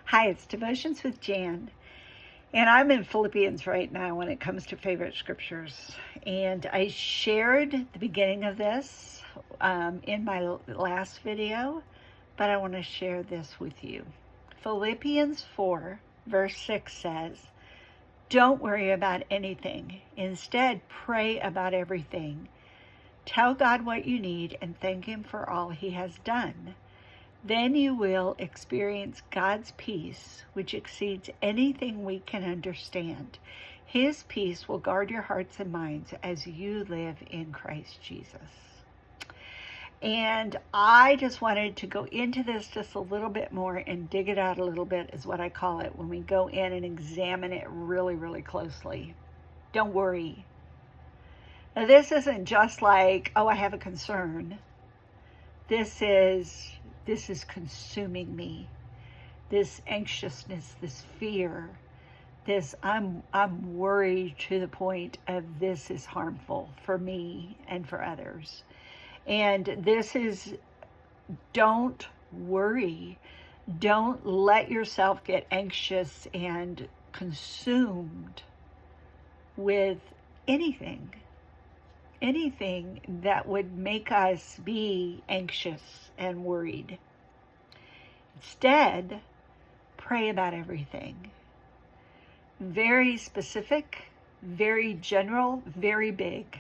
Hi, it's Devotions with Jan, and I'm in Philippians right now when it comes to favorite scriptures. And I shared the beginning of this in my last video, but I want to share this with you. Philippians 4, verse 6 says, "Don't worry about anything. Instead, pray about everything. Tell God what you need and thank Him for all He has done. Then you will experience God's peace, which exceeds anything we can understand. His peace will guard your hearts and minds as you live in Christ Jesus." And I just wanted to go into this just a little bit more and dig it out a little bit, is what I call it, when we go in and examine it really, really closely. Don't worry. Now, this isn't just like, oh, I have a concern. This is consuming me. This anxiousness, this fear, this I'm worried to the point of this is harmful for me and for others. And this is, don't worry. Don't let yourself get anxious and consumed with anything that would make us be anxious and worried. Instead, pray about everything. Very specific, very general, very big.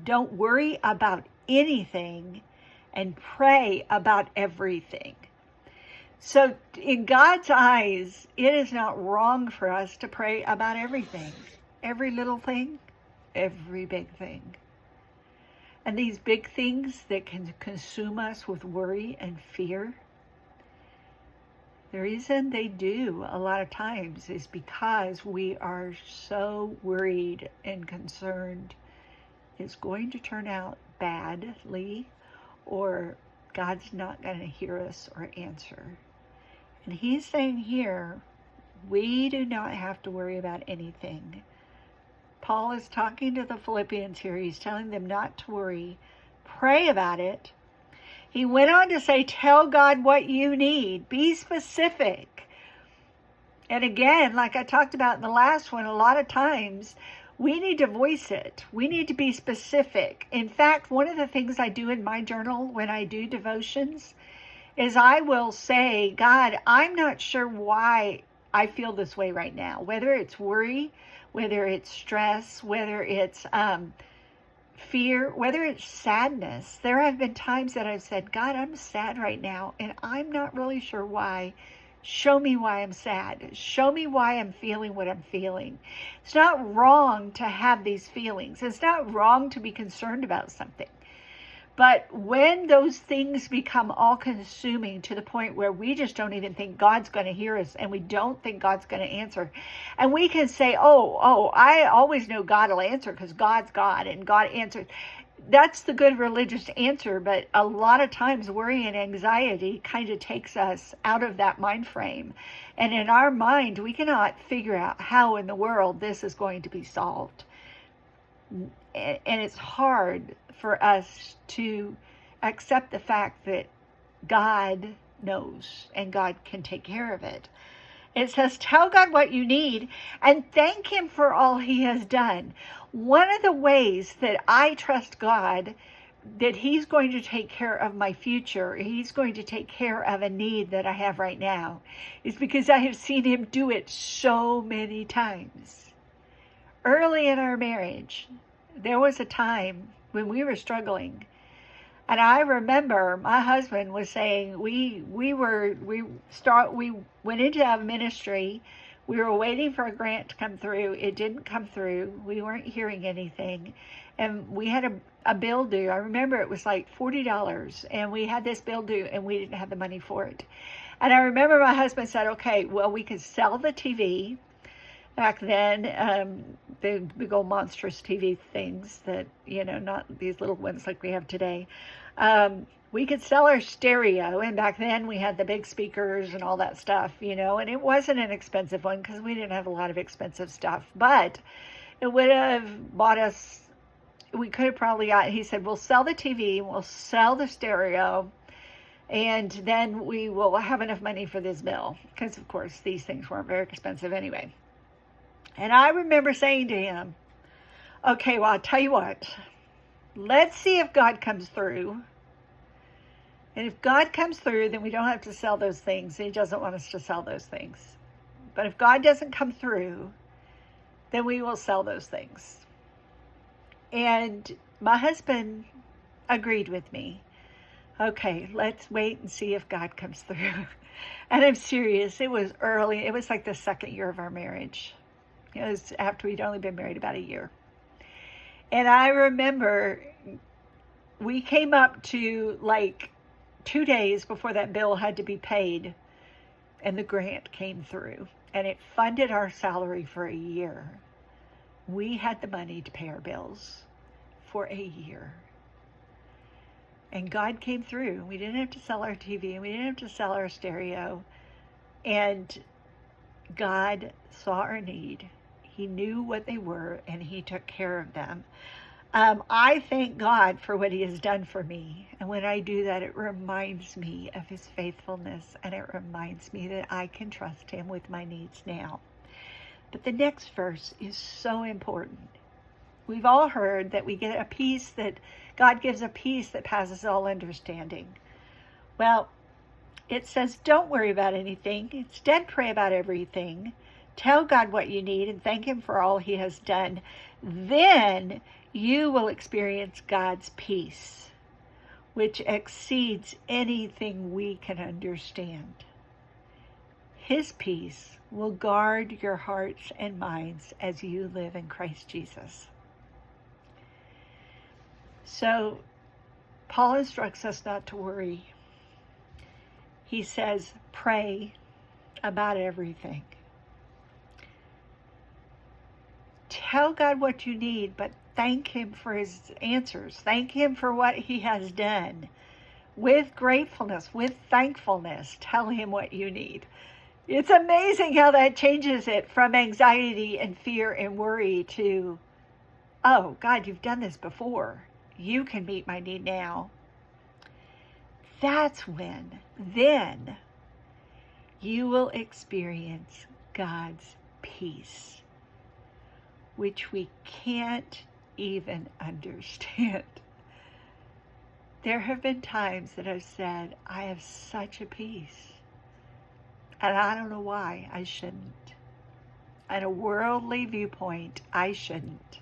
Don't worry about anything, and pray about everything. So in God's eyes, it is not wrong for us to pray about everything. Every little thing, every big thing. And these big things that can consume us with worry and fear, the reason they do a lot of times is because we are so worried and concerned it's going to turn out badly, or God's not going to hear us or answer. And He's saying here, we do not have to worry about anything. Paul is talking to the Philippians here. He's telling them not to worry. Pray about it. He went on to say, tell God what you need. Be specific. And again, like I talked about in the last one, a lot of times we need to voice it. We need to be specific. In fact, one of the things I do in my journal when I do devotions is I will say, God, I'm not sure why I feel this way right now, whether it's worry, whether it's stress, whether it's fear, whether it's sadness. There have been times that I've said, God, I'm sad right now, and I'm not really sure why. Show me why I'm sad. Show me why I'm feeling what I'm feeling. It's not wrong to have these feelings. It's not wrong to be concerned about something. But when those things become all-consuming to the point where we just don't even think God's going to hear us, and we don't think God's going to answer, and we can say, oh, I always know God will answer because God's God and God answers. That's the good religious answer, but a lot of times worry and anxiety kind of takes us out of that mind frame. And in our mind, we cannot figure out how in the world this is going to be solved. And it's hard for us to accept the fact that God knows and God can take care of it. It says, tell God what you need and thank Him for all He has done. One of the ways that I trust God that He's going to take care of my future, He's going to take care of a need that I have right now, is because I have seen Him do it so many times. Early in our marriage, there was a time when we were struggling, and I remember my husband was saying we went into a ministry. We were waiting for a grant to come through. It didn't come through. We weren't hearing anything, and we had a bill due. I remember it was like $40, and we had this bill due, and we didn't have the money for it. And I remember my husband said, "Okay, well, we could sell the TV." Back then, the big old monstrous TV things that, not these little ones like we have today. We could sell our stereo, and back then we had the big speakers and all that stuff, and it wasn't an expensive one because we didn't have a lot of expensive stuff, but it would have bought us, we could have probably got, he said, we'll sell the TV, we'll sell the stereo, And then we will have enough money for this bill, because of course these things weren't very expensive anyway. And I remember saying to him, okay, well, I'll tell you what, let's see if God comes through. And if God comes through, then we don't have to sell those things. He doesn't want us to sell those things. But if God doesn't come through, then we will sell those things. And my husband agreed with me. Okay, let's wait and see if God comes through. And I'm serious. It was early. It was like the second year of our marriage. It was after we'd only been married about a year. And I remember we came up to like 2 days before that bill had to be paid, and the grant came through, and it funded our salary for a year. We had the money to pay our bills for a year. And God came through. We didn't have to sell our TV, and we didn't have to sell our stereo. And God saw our need. He knew what they were, and He took care of them. I thank God for what He has done for me. And when I do that, it reminds me of His faithfulness, and it reminds me that I can trust Him with my needs now. But the next verse is so important. We've all heard that we get a peace that God gives, a peace that passes all understanding. Well, it says, don't worry about anything. Instead, pray about everything. Tell God what you need and thank Him for all He has done. Then you will experience God's peace, which exceeds anything we can understand. His peace will guard your hearts and minds as you live in Christ Jesus. So, Paul instructs us not to worry. He says, pray about everything. Tell God what you need, but thank Him for His answers. Thank Him for what He has done. With gratefulness, with thankfulness, tell Him what you need. It's amazing how that changes it from anxiety and fear and worry to, oh, God, you've done this before. You can meet my need now. That's when, then, you will experience God's peace, which we can't even understand. There have been times that I've said, I have such a peace, and I don't know why I shouldn't. On a worldly viewpoint, I shouldn't,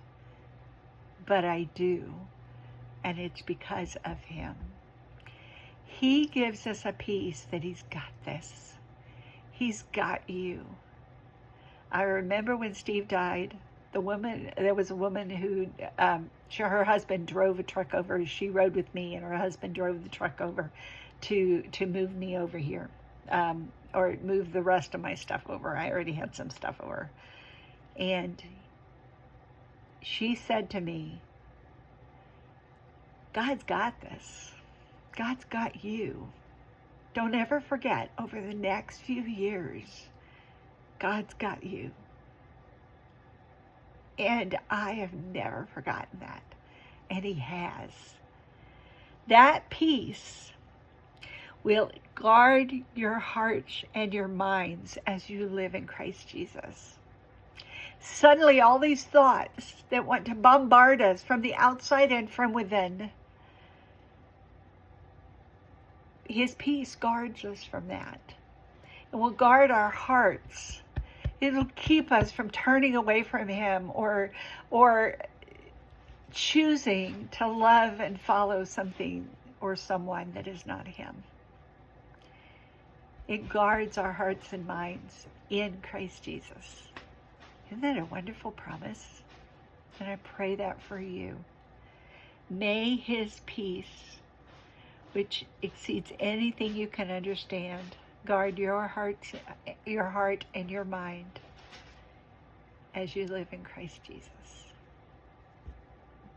but I do, and it's because of Him. He gives us a peace that He's got this. He's got you. I remember when Steve died, there was a woman who, her husband drove a truck over. She rode with me, and her husband drove the truck over to move me over here, or move the rest of my stuff over. I already had some stuff over. And she said to me, God's got this. God's got you. Don't ever forget, over the next few years, God's got you. And I have never forgotten that. And He has. That peace will guard your hearts and your minds as you live in Christ Jesus. Suddenly, all these thoughts that want to bombard us from the outside and from within, His peace guards us from that. It will guard our hearts. It'll keep us from turning away from Him or choosing to love and follow something or someone that is not Him. It guards our hearts and minds in Christ Jesus. Isn't that a wonderful promise? And I pray that for you. May His peace, which exceeds anything you can understand, guard your heart and your mind as you live in Christ Jesus.